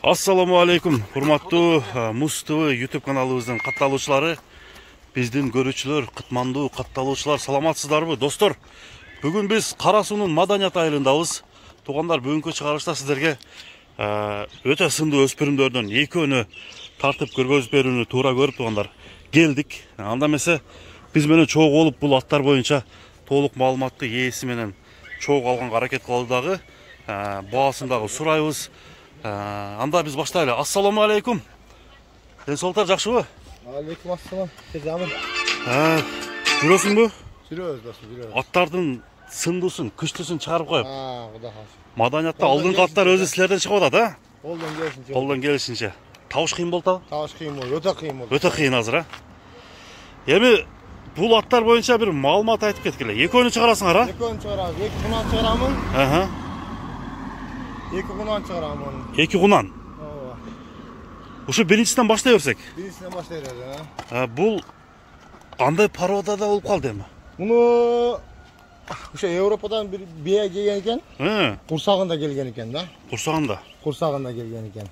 Assalamu alaikum, hurmattуу Muz TV YouTube kanalыбыздын катталуучулары, биздин көрүүчүлөр, кытмандуу катталуучулар, саламатсыздарбы достор? Бүгүн биз Кара суунун Маданият айылындабыз. Туугандар, бүгүнкү чыгарышта сиздерге өтө сындуу өспүрүмдөрдөн экөөнү тартып көргөзүп берүүнү туура көрүп туугандар келдик. Анда эмесе биз менен чогуу болуп бул аттар боюнча толук маалыматты ээси менен чогуу алганга аракет кылалы дагы, баасын дагы сурайбыз. Анда биз баштайлы. Ассаламу алейкум. Ден соолуктар жакшыбы? Алейкум ассалам. Тезамын. Жүрөсүңбү? Жүрөбүз достор, жүрөбүз. Аттардын сындуусун, күчтүүсүн чыгарып коюп. Кудай калса. Маданиятта алдыңкы аттар өзү силерден чыгып атат, Колдон келишинче. Колдон келишинче. Табыш кыйын болду табы? Табыш кыйын болду, өтө кыйын болду. Өтө кыйын азыр, Эми бул аттар боюнча бир маалымат айтып кеткиле. Экөөнү чыгарасыңар, Экөөнү чыгарабыз. Эки кунан чыгарамын. Эки кунан чыгарамын. Эки кунан. Ооба. Ушу биринчиден баштай берсек. Биринчиден баштай беребиз, Бул кандай породада болуп калды эми? Муну ошо Европадан бир бия келген экен. Курсагында келген экен да. Курсагында. Курсагында келген экен.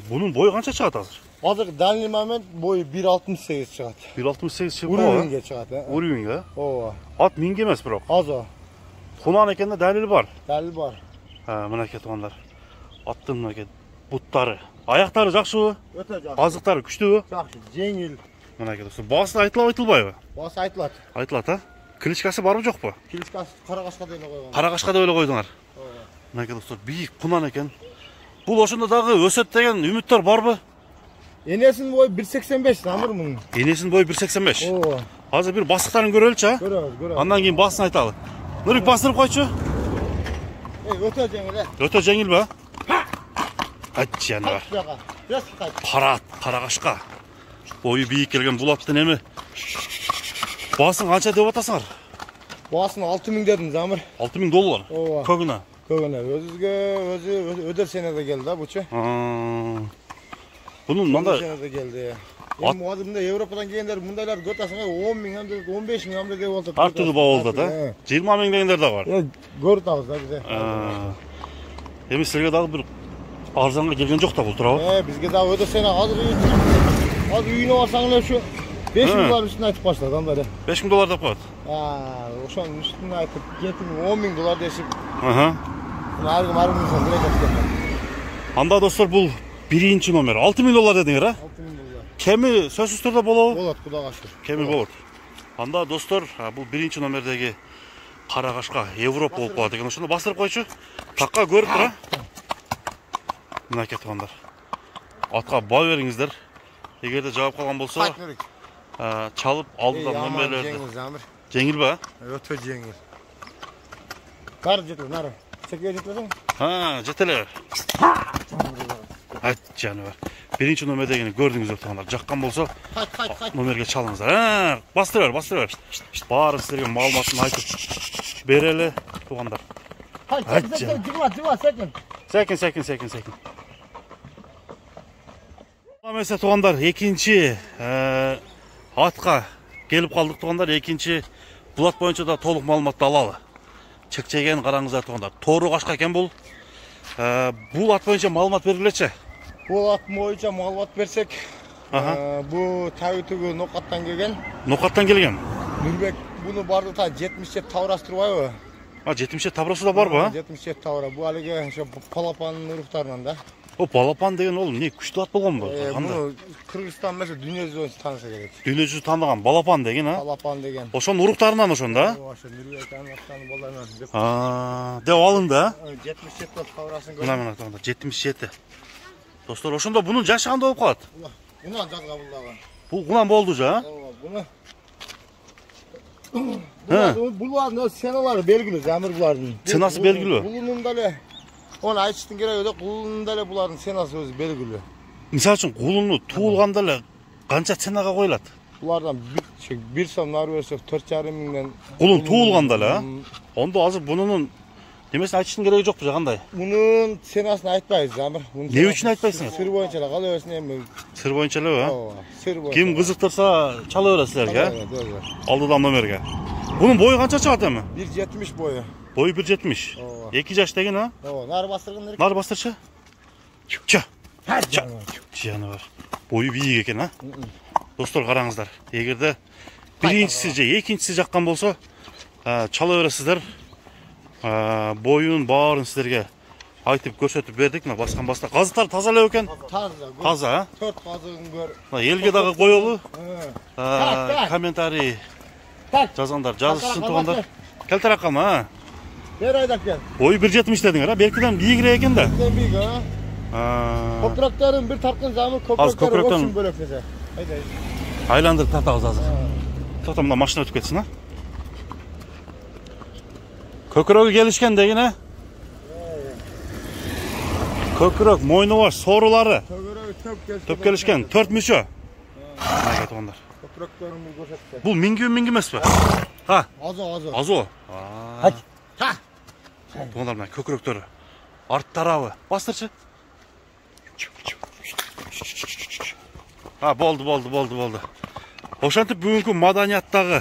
Бунун бою канча чыгат азыр? Азыр дальний момент бою 1.68 чыгат. 1.68 чыгып Уровеньге чыгат, Уровеньге? Ооба. Ат минге эмес бирок. Азо. Кунан экенде далили бар. Далил бар. Мынакей туугандар. Аттын мынакей буттары. Аяктары жакшыбы? Өтө жакшы. Азыктары күчтүүбү? Жакшы, жеңил. Мынакей достор. Баасы айтылып айтылбайбы? Басы айтылат. Айтылат, Кличкасы барбы жокпу? Кличкасы Карагашка деп койгон. Карагашка деп эле койдуңар. Ооба. Мынакей достор, бийик кунан экен. Бул ошондо дагы өсөт деген үмүттөр барбы? Энесинин бою 1.85 замыр мунун. Энесинин бою 1.85. Ооба. Азыр бир бастыктарын көрөлүчү, Көрөбүз. Андан кийин баасын айталы. Нурик бастырып койчу. Өтө жеңил. Өтө жеңилби? Аччаны бар. Biraz kayt. Карагашка. Бою бийик келген бул аттын эми. Баасын канча деп атасыңар? Баасын 6000 дедим замыр. $6000. Ооба. Көгүнө. Көгүнө. Өзү өдөр сенеде келди да бучу. Бунун мында сенеде келди. Эми муадымда Европадан келгендер мындайлар көтасыңа 10.000 ам деп 15.000 ам деп болду. ар түрдүү баа болду да. 20.000 дегендер да бар. Көрүп атабыз да бизе. Эми силерге дагы бир арзанга келген жок да бул туурабы? Бизге дагы өдөр сене азыр үйүнө барсаң эле ушу $5.000 үстүнө айтып баштады анда эле. $5.000 деп коет. Ошонун үстүнө айтып $10.000 дешип. Ар ким билет. Анда достор бул биринчи номер. $6.000 дедиңер, $6.000. Кеми сөзсүз түрдө болобу? Болот, Кудайга шүкүр. Кеми болот. Анда достор, бул биринчи номердеги Карагашка Европа болуп калат экен. Ошондо бастырып койчу. Такка көрүп тура. Мынакей туугандар. Атка баа бериңиздер. Эгерде жаап калган болсо, чалып алдыдан номерлерди. Жеңилби? Өтө жеңил. Кар жетил, нары. Чекке жетесиң? Жете эле. Аччаны бар. Биринчи номердегини көрдүңүздөр туугандар. Жаккан болсо, номерге чалыңыздар. Бастыр бер. Баары силерге маалыматын айтып берели туугандар. Жыгыла, Секин. Эмесе туугандар, экинчи атка келип калдык туугандар. Экинчи булат боюнча да толук маалыматты алалы. Чекчеген караңыздар туугандар. Тоору кашка экен бул. Бул ат боюнча маалымат бергилечи. Бул ат боюнча маалымат берсек, бул табитүгү Нокаттан келген. Нокаттан келген. Нурбек буну барды та 77 таврастырбайбы? 77 таврасы да барбы? 77 тавра. Бул алиге ошо Балапандын уруктарынан да. Балапан деген ол эмне күчтүү ат болгонбу? Муну Кыргызстан эмес, дүйнө жүзүнө тааныша керек. Дүйнө жүзү таандаган Балапан деген, Балапан деген. Ошонун уруктарынан ошондо, Ошо Нурбектин аттан балдарынан деп. Деп алынды, 77 таврасын көрдүм. Мына туугандар, 77. Достор, ошондо бунун жашы кандай болуп калат? Бунан жазга булдаган. Бул кунан болду жа? Буну булардын сеналары белгилүү, замыр булардын. Сенасы белгилүү. Булунун деле Оны айтыштын кереги жок, кулунун деле булардын ценасы өзү белгилүү. Мисалы үчүн кулуну туулганда эле канча ценага коюлат? Булардан бир сом нары берсек 4,5 миңден. Кулун туулганда эле, Ондо азыр бунун немесин айтыштын кереги жокпу же кандай? Мунун ценасын айтпайбыз, замыр. Не үчүн айтпайсыңыз? Сыр боюнча эле кала берсин эми. Сыр боюнча элеби? Ооба, сыр боюнча. Ким кызыктырса чала бересиздерге, алдыдан номерге. Бунун бою канча чыгат эми? 1.70 бою. Бою 1.70. 2 жаш деген, Ооба, нары бастыргын керек. Нары бастырчы. Ча. Жаны бар. Бойы биік екен, а? Достар, қараңыздар. Егерде біріншісі же екіншісі жаққан болса, чала бересіздер. Бойын барын сіздерге айтып көрсетіп бердік. Басқан баста. Қазықтар тазалау екен? Таза, а? 4 қазығын көр. Елге дағы қойылы. Комментарий жазғандар, жазышсын туғандар. Кәлтір ақам, а? Бер айдап кел. Бойы 1.70 дедіңер, а? Беркіден биігірек екен да? Биік, а? Көкіректерін бір тартқан замы көкіректері оқсын бөлектесе. Айландырып тартағыз азыр. Тоқта мына машина өтіп кетсін, а? Көкірегі келішкен деген, а? Көкірек, мойны бар, сорулары. Төп келішкен, 4 мүші. Көкіректерін бұл көрсетті. Бұл мингі емес пе? Ха? Азо. Азо? Ха? Туғандар мына көкіректері. Арт тарабы. Бастыршы. Болды. Ошантып бүгінгі маданияттағы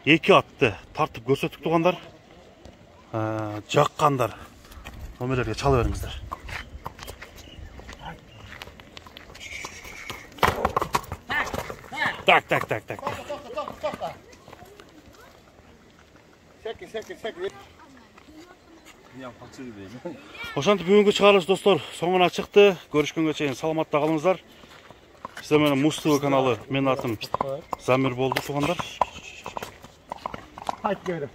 екі атты тартып көрсеттік туғандар. Жаққандар. Номерлерге чалы беріңіздер. Так. Секи. Ошантып бүгінгі шығарылыш достар соңына шықты. Көрішкенге чейін саламатта қалыңыздар. Сіздер менің Муз ТВ каналы. Мен атым Замир болды туғандар. Haydi görüm.